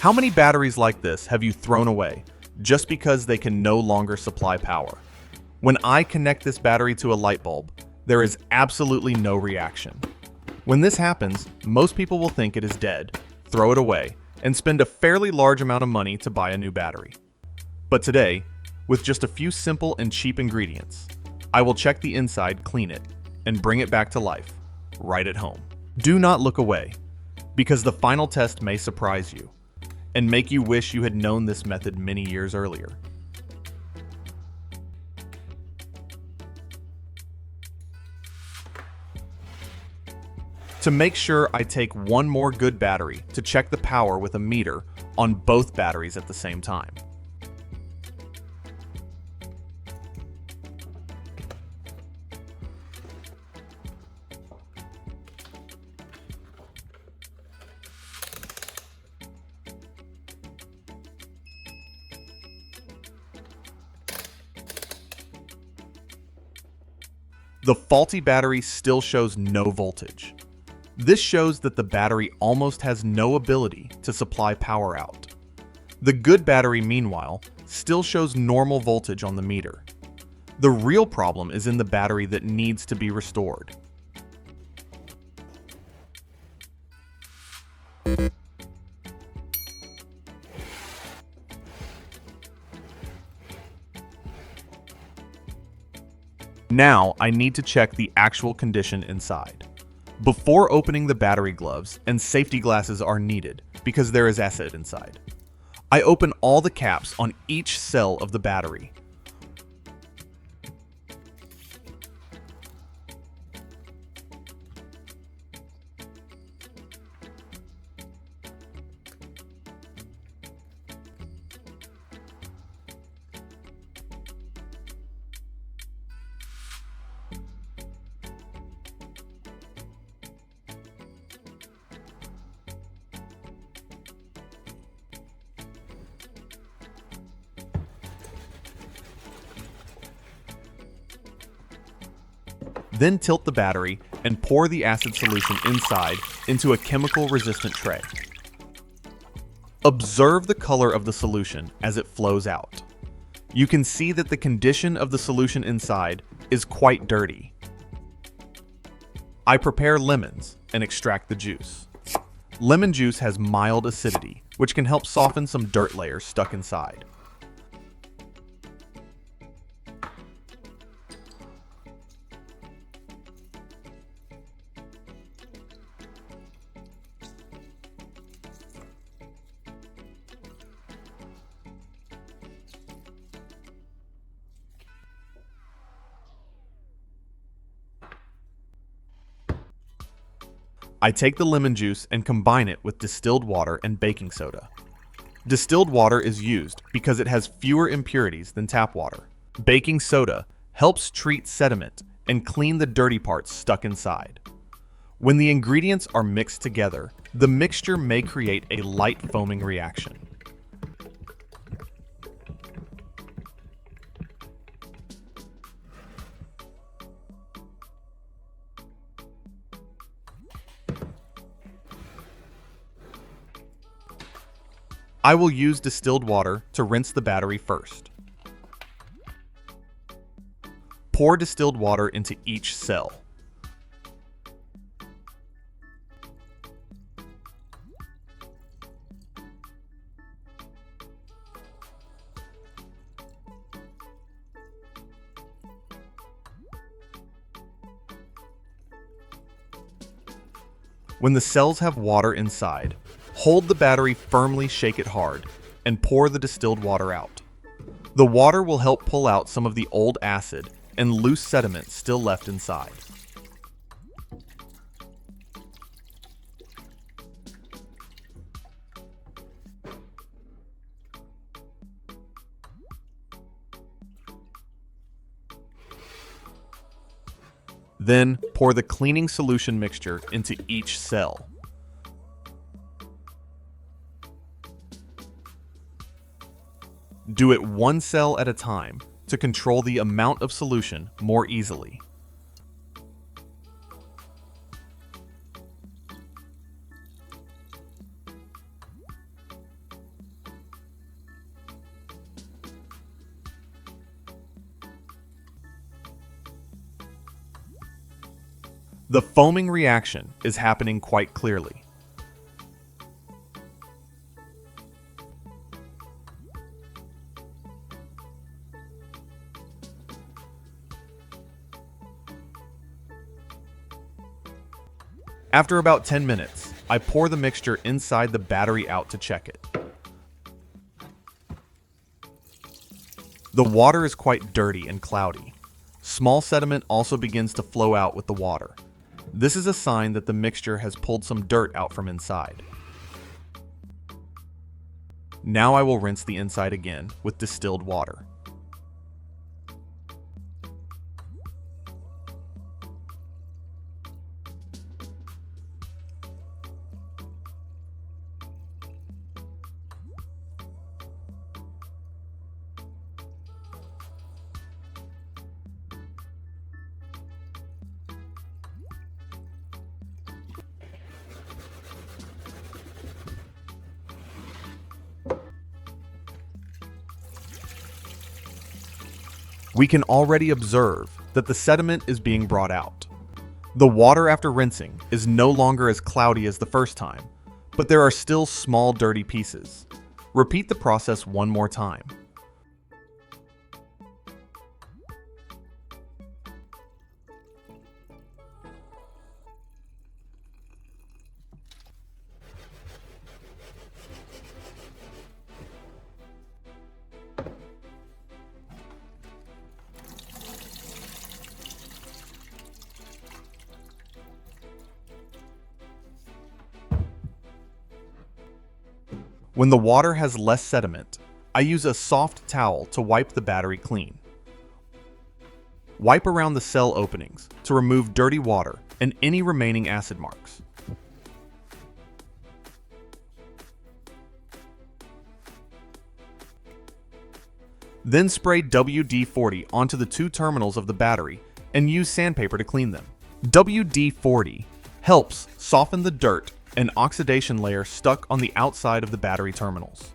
How many batteries like this have you thrown away just because they can no longer supply power? When I connect this battery to a light bulb, there is absolutely no reaction. When this happens, most people will think it is dead, throw it away, and spend a fairly large amount of money to buy a new battery. But today, with just a few simple and cheap ingredients, I will check the inside, clean it, and bring it back to life, right at home. Do not look away, because the final test may surprise you and make you wish you had known this method many years earlier. To make sure, I take one more good battery to check the power with a meter on both batteries at the same time. The faulty battery still shows no voltage. This shows that the battery almost has no ability to supply power out. The good battery, meanwhile, still shows normal voltage on the meter. The real problem is in the battery that needs to be restored. Now, I need to check the actual condition inside. Before opening the battery, gloves and safety glasses are needed because there is acid inside. I open all the caps on each cell of the battery. Then tilt the battery and pour the acid solution inside into a chemical-resistant tray. Observe the color of the solution as it flows out. You can see that the condition of the solution inside is quite dirty. I prepare lemons and extract the juice. Lemon juice has mild acidity, which can help soften some dirt layers stuck inside. I take the lemon juice and combine it with distilled water and baking soda. Distilled water is used because it has fewer impurities than tap water. Baking soda helps treat sediment and clean the dirty parts stuck inside. When the ingredients are mixed together, the mixture may create a light foaming reaction. I will use distilled water to rinse the battery first. Pour distilled water into each cell. When the cells have water inside, hold the battery firmly, shake it hard, and pour the distilled water out. The water will help pull out some of the old acid and loose sediment still left inside. Then pour the cleaning solution mixture into each cell. Do it one cell at a time to control the amount of solution more easily. The foaming reaction is happening quite clearly. After about 10 minutes, I pour the mixture inside the battery out to check it. The water is quite dirty and cloudy. Small sediment also begins to flow out with the water. This is a sign that the mixture has pulled some dirt out from inside. Now I will rinse the inside again with distilled water. We can already observe that the sediment is being brought out. The water after rinsing is no longer as cloudy as the first time, but there are still small dirty pieces. Repeat the process one more time. When the water has less sediment, I use a soft towel to wipe the battery clean. Wipe around the cell openings to remove dirty water and any remaining acid marks. Then spray WD-40 onto the two terminals of the battery and use sandpaper to clean them. WD-40 helps soften the dirt and oxidation layer stuck on the outside of the battery terminals.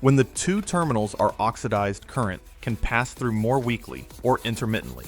When the two terminals are oxidized, current can pass through more weakly or intermittently.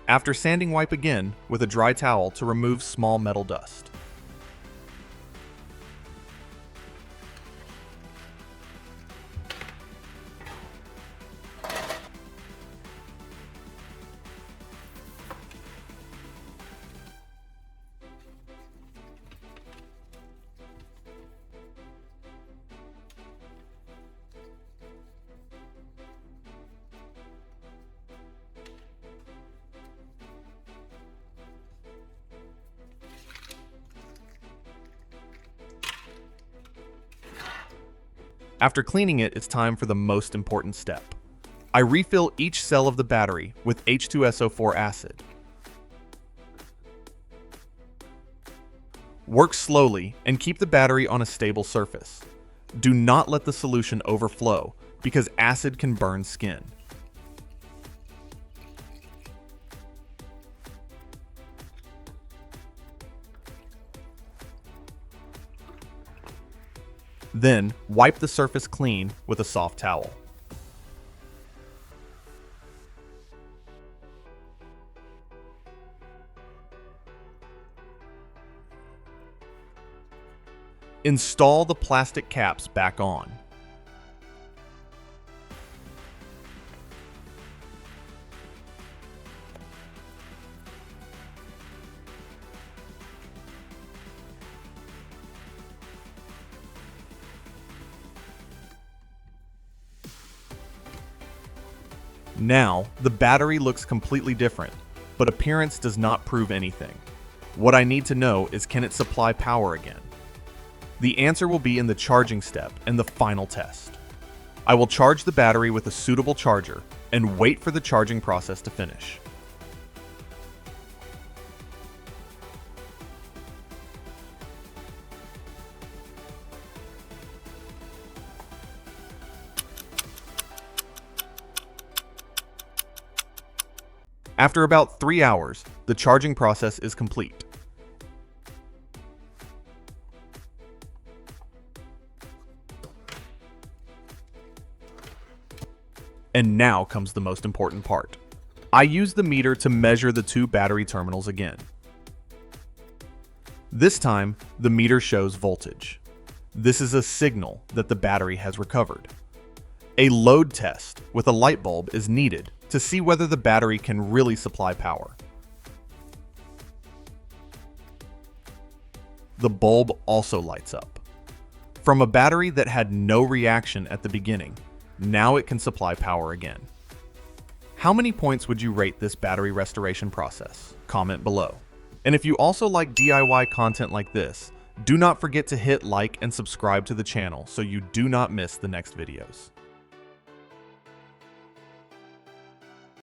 After sanding, wipe again with a dry towel to remove small metal dust. After cleaning it, it's time for the most important step. I refill each cell of the battery with H2SO4 acid. Work slowly and keep the battery on a stable surface. Do not let the solution overflow because acid can burn skin. Then, wipe the surface clean with a soft towel. Install the plastic caps back on. Now, the battery looks completely different, but appearance does not prove anything. What I need to know is, can it supply power again? The answer will be in the charging step and the final test. I will charge the battery with a suitable charger and wait for the charging process to finish. After about 3 hours, the charging process is complete. And now comes the most important part. I use the meter to measure the two battery terminals again. This time, the meter shows voltage. This is a signal that the battery has recovered. A load test with a light bulb is needed to see whether the battery can really supply power. The bulb also lights up. From a battery that had no reaction at the beginning, now it can supply power again. How many points would you rate this battery restoration process? Comment below. And if you also like DIY content like this, do not forget to hit like and subscribe to the channel so you do not miss the next videos.